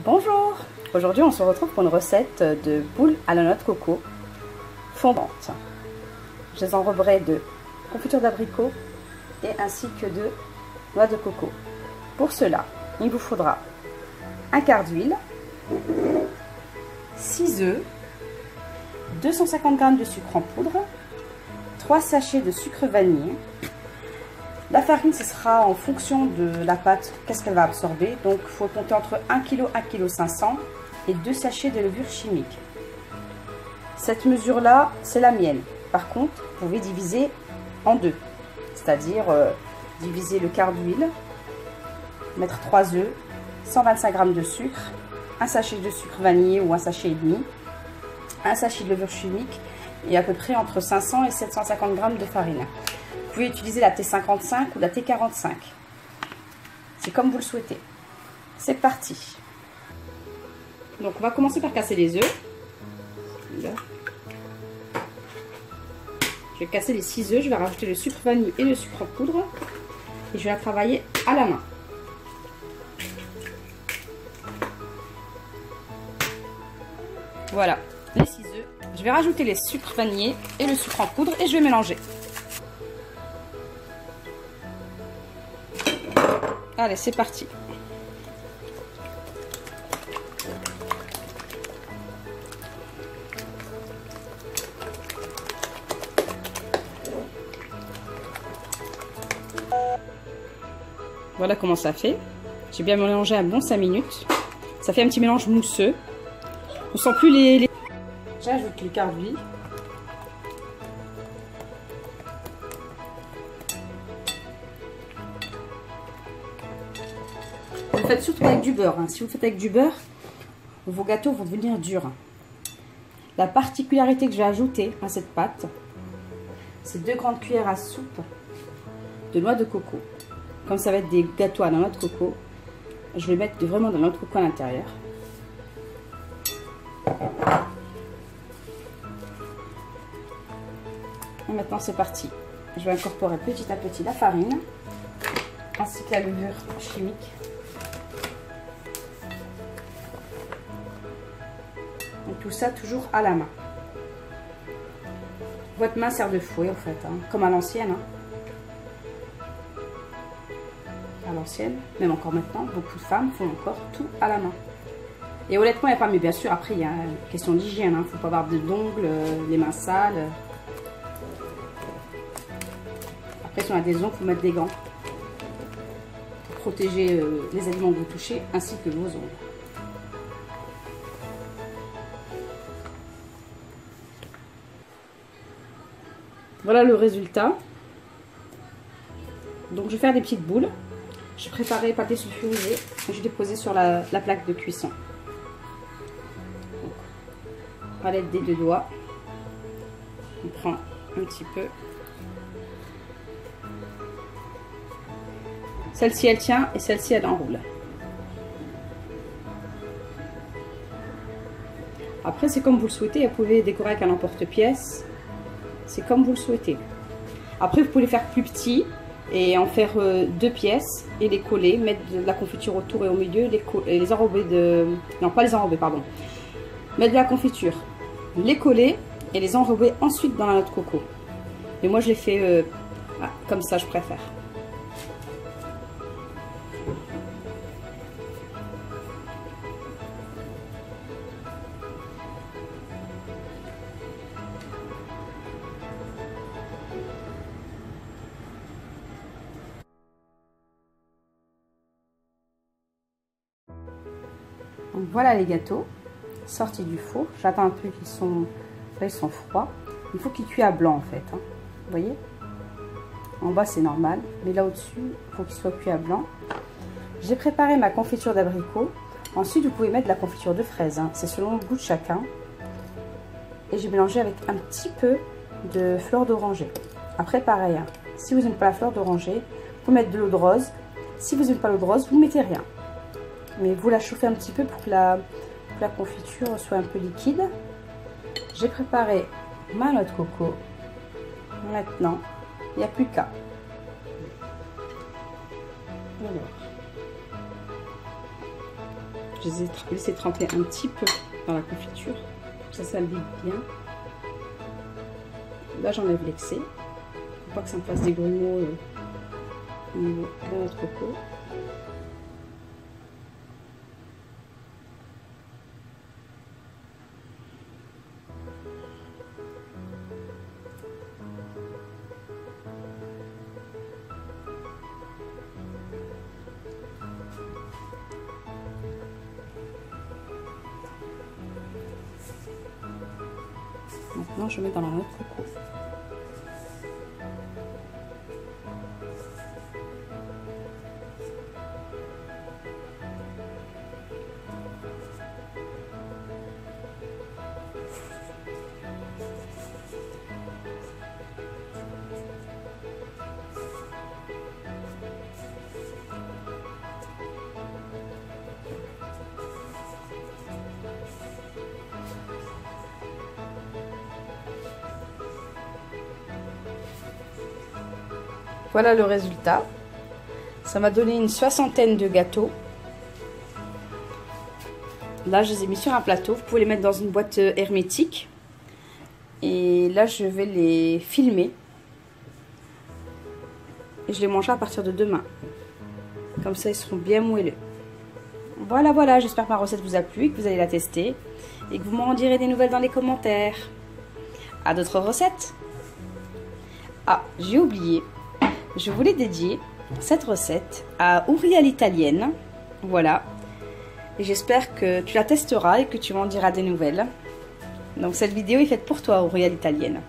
Bonjour! Aujourd'hui on se retrouve pour une recette de boules à la noix de coco fondantes. Je les enroberai de confiture d'abricot et ainsi que de noix de coco. Pour cela, il vous faudra un quart d'huile, 6 œufs, 250 g de sucre en poudre, 3 sachets de sucre vanillé. La farine, ce sera en fonction de la pâte, qu'est-ce qu'elle va absorber. Donc, il faut compter entre 1 kg, 1 kg 500 et 2 sachets de levure chimique. Cette mesure-là, c'est la mienne. Par contre, vous pouvez diviser en deux. C'est-à-dire, diviser le quart d'huile, mettre 3 œufs, 125 g de sucre, un sachet de sucre vanillé ou un sachet et demi, un sachet de levure chimique et à peu près entre 500 et 750 g de farine. Vous pouvez utiliser la T55 ou la T45. C'est comme vous le souhaitez. C'est parti. Donc on va commencer par casser les œufs. Là. Je vais casser les 6 œufs. Je vais rajouter le sucre vanille et le sucre en poudre. Et je vais la travailler à la main. Voilà, les 6 œufs. Je vais rajouter les sucres vanillés et le sucre en poudre et je vais mélanger. Allez, c'est parti. Voilà comment ça fait. J'ai bien mélangé un bon 5 minutes. Ça fait un petit mélange mousseux. On sent plus les... J'ajoute le quart d'huile. Vous faites surtout avec du beurre. Si vous faites avec du beurre, vos gâteaux vont devenir durs. La particularité que je vais ajouter à cette pâte, c'est 2 grandes cuillères à soupe de noix de coco. Comme ça va être des gâteaux à la noix de coco, je vais mettre vraiment de la noix de coco à l'intérieur. Et maintenant c'est parti. Je vais incorporer petit à petit la farine ainsi que la levure chimique. Et tout ça toujours à la main. Votre main sert de fouet en fait, comme à l'ancienne. À l'ancienne, même encore maintenant, beaucoup de femmes font encore tout à la main. Et honnêtement, il n'y a pas, mais bien sûr, après il y a une question d'hygiène. Il ne faut pas avoir d'ongles, les mains sales. Après, si on a des ongles, il faut mettre des gants pour protéger les aliments que vous touchez ainsi que vos ongles. Voilà le résultat. Donc je vais faire des petites boules. J'ai préparé papier sulfurisé et je vais déposer sur la plaque de cuisson. Donc, à l'aide des 2 doigts, on prend un petit peu. Celle-ci elle tient et celle-ci elle enroule. Après c'est comme vous le souhaitez, vous pouvez décorer avec un emporte-pièce. C'est comme vous le souhaitez. Après, vous pouvez les faire plus petits et en faire 2 pièces et les coller, mettre de la confiture autour et au milieu, les enrober de... Non, pas les enrober, pardon. Mettre de la confiture, les coller et les enrober ensuite dans la noix de coco. Mais moi, je les fais comme ça, je préfère. Donc voilà les gâteaux sortis du four. J'attends un peu qu'ils sont froids. Il faut qu'ils cuisent à blanc en fait. Vous voyez, en bas c'est normal, mais là au-dessus, il faut qu'ils soient cuits à blanc. J'ai préparé ma confiture d'abricot. Ensuite, vous pouvez mettre de la confiture de fraises. C'est selon le goût de chacun. Et j'ai mélangé avec un petit peu de fleur d'oranger. Après, pareil, si vous n'aimez pas la fleur d'oranger, vous pouvez mettre de l'eau de rose. Si vous n'aimez pas l'eau de rose, vous ne mettez rien. Mais vous la chauffez un petit peu pour que la confiture soit un peu liquide. J'ai préparé ma noix de coco. Maintenant, il n'y a plus qu'à. je les ai laissés tremper un petit peu dans la confiture. Ça le dit bien. Là, j'enlève l'excès. Faut pas que ça me fasse des grumeaux au niveau de notre coco. Maintenant, je mets dans la noix de coco. Voilà le résultat. Ça m'a donné une 60aine de gâteaux. Là, je les ai mis sur un plateau. Vous pouvez les mettre dans une boîte hermétique. Et là, je vais les filmer. Et je les mangerai à partir de demain. Comme ça, ils seront bien moelleux. Voilà, j'espère que ma recette vous a plu et que vous allez la tester. Et que vous m'en direz des nouvelles dans les commentaires. À d'autres recettes. Ah, j'ai oublié. Je voulais dédier cette recette à Ouri à l'italienne. Voilà. Et j'espère que tu la testeras et que tu m'en diras des nouvelles. Donc cette vidéo est faite pour toi, Ouri à l'italienne.